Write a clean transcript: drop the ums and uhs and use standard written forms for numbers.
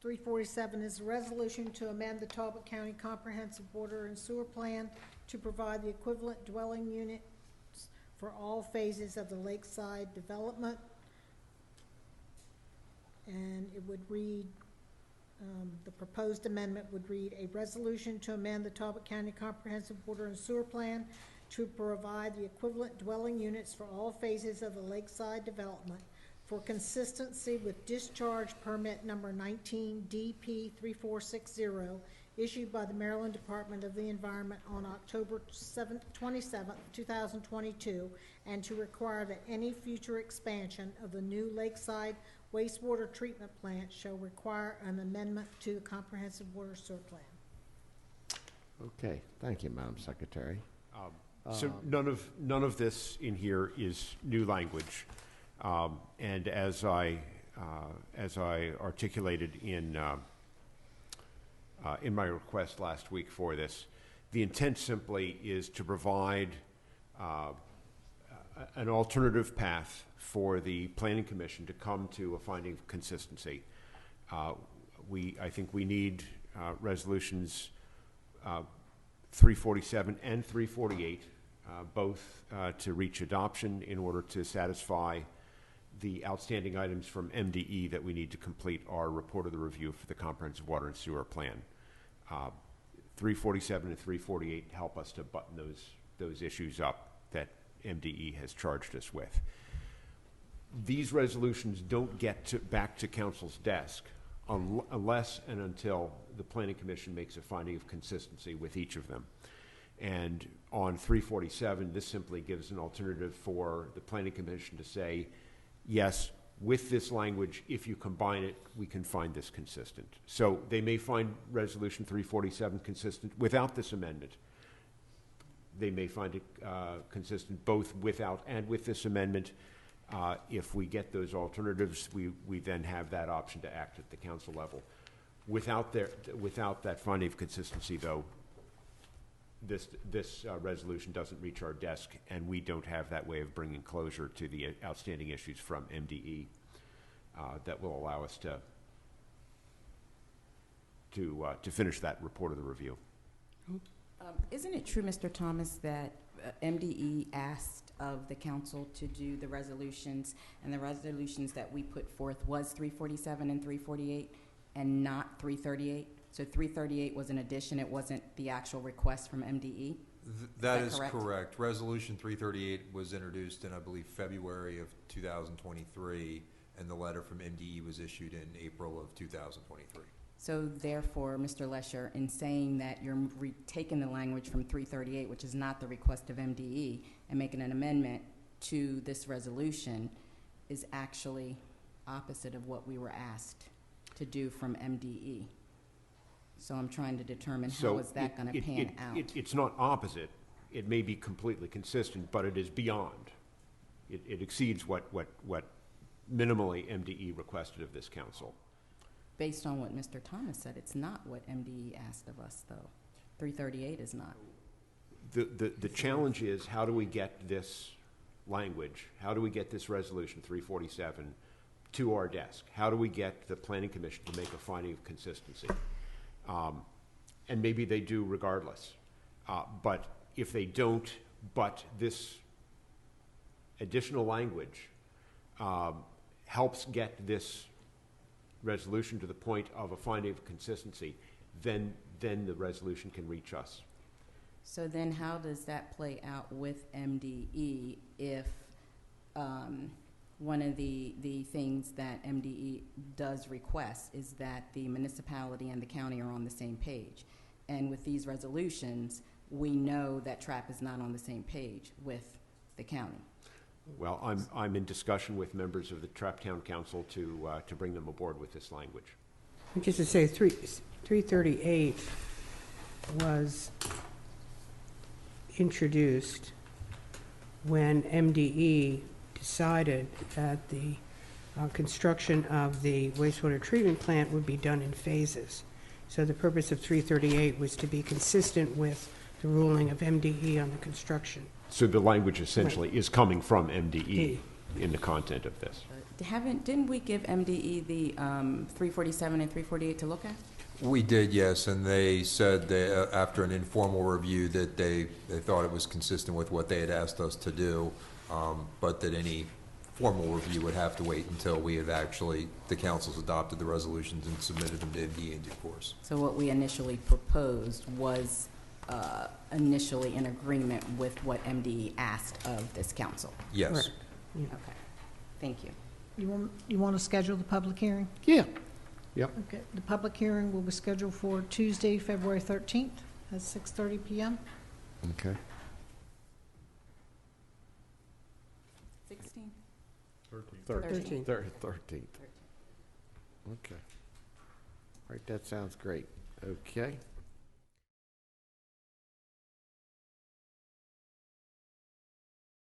347 is a resolution to amend the Talbot County Comprehensive Water and Sewer Plan to provide the equivalent dwelling units for all phases of the Lakeside development. And it would read, the proposed amendment would read, a resolution to amend the Talbot County Comprehensive Water and Sewer Plan to provide the equivalent dwelling units for all phases of the Lakeside development for consistency with discharge permit number 19 DP 3460 issued by the Maryland Department of the Environment on October 27, 2022, and to require that any future expansion of the new Lakeside wastewater treatment plant shall require an amendment to the Comprehensive Water Sewer Plan. Okay, thank you, Madam Secretary. So none of this in here is new language, and as I articulated in my request last week for this, the intent simply is to provide an alternative path for the Planning Commission to come to a finding of consistency. I think we need resolutions 347 and 348, both to reach adoption in order to satisfy the outstanding items from MDE that we need to complete our report of the review for the Comprehensive Water and Sewer Plan. 347 and 348 help us to button those issues up that MDE has charged us with. These resolutions don't get back to Council's desk unless and until the Planning Commission makes a finding of consistency with each of them. And on 347, this simply gives an alternative for the Planning Commission to say, yes, with this language, if you combine it, we can find this consistent. So they may find Resolution 347 consistent without this amendment. They may find it consistent both without and with this amendment. If we get those alternatives, we then have that option to act at the council level. Without that finding of consistency, though, this resolution doesn't reach our desk, and we don't have that way of bringing closure to the outstanding issues from MDE that will allow us to finish that report of the review. Isn't it true, Mr. Thomas, that MDE asked of the council to do the resolutions, and the resolutions that we put forth was 347 and 348 and not 338? So 338 was an addition, it wasn't the actual request from MDE? That is correct. Resolution 338 was introduced in, I believe, February of 2023, and the letter from MDE was issued in April of 2023. So therefore, Mr. Lesher, in saying that you're taking the language from 338, which is not the request of MDE, and making an amendment to this resolution is actually opposite of what we were asked to do from MDE. So I'm trying to determine how is that going to pan out. It's not opposite. It may be completely consistent, but it is beyond. It exceeds what minimally MDE requested of this council. Based on what Mr. Thomas said, it's not what MDE asked of us, though. 338 is not. The challenge is, how do we get this language, how do we get this resolution 347 to our desk? How do we get the Planning Commission to make a finding of consistency? And maybe they do regardless. But if they don't, but this additional language helps get this resolution to the point of a finding of consistency, then the resolution can reach us. So then how does that play out with MDE if one of the things that MDE does request is that the municipality and the county are on the same page? And with these resolutions, we know that Trappe is not on the same page with the county. Well, I'm in discussion with members of the Trappe Town Council to bring them aboard with this language. Just to say, 338 was introduced when MDE decided that the construction of the wastewater treatment plant would be done in phases. So the purpose of 338 was to be consistent with the ruling of MDE on the construction. So the language essentially is coming from MDE. in the content of this. Didn't we give MDE the 347 and 348 to look at? We did, yes, and they said that after an informal review that they thought it was consistent with what they had asked us to do, but that any formal review would have to wait until we had actually, the councils adopted the resolutions and submitted them to MDE in due course. So what we initially proposed was initially in agreement with what MDE asked of this council. Yes. Correct. Yeah. Okay, thank you. You want to schedule the public hearing? Yeah. Yep. Okay, the public hearing will be scheduled for Tuesday, February 13th at 6:30 PM. Okay. 16? 13th. 13th. Okay. All right, that sounds great. Okay.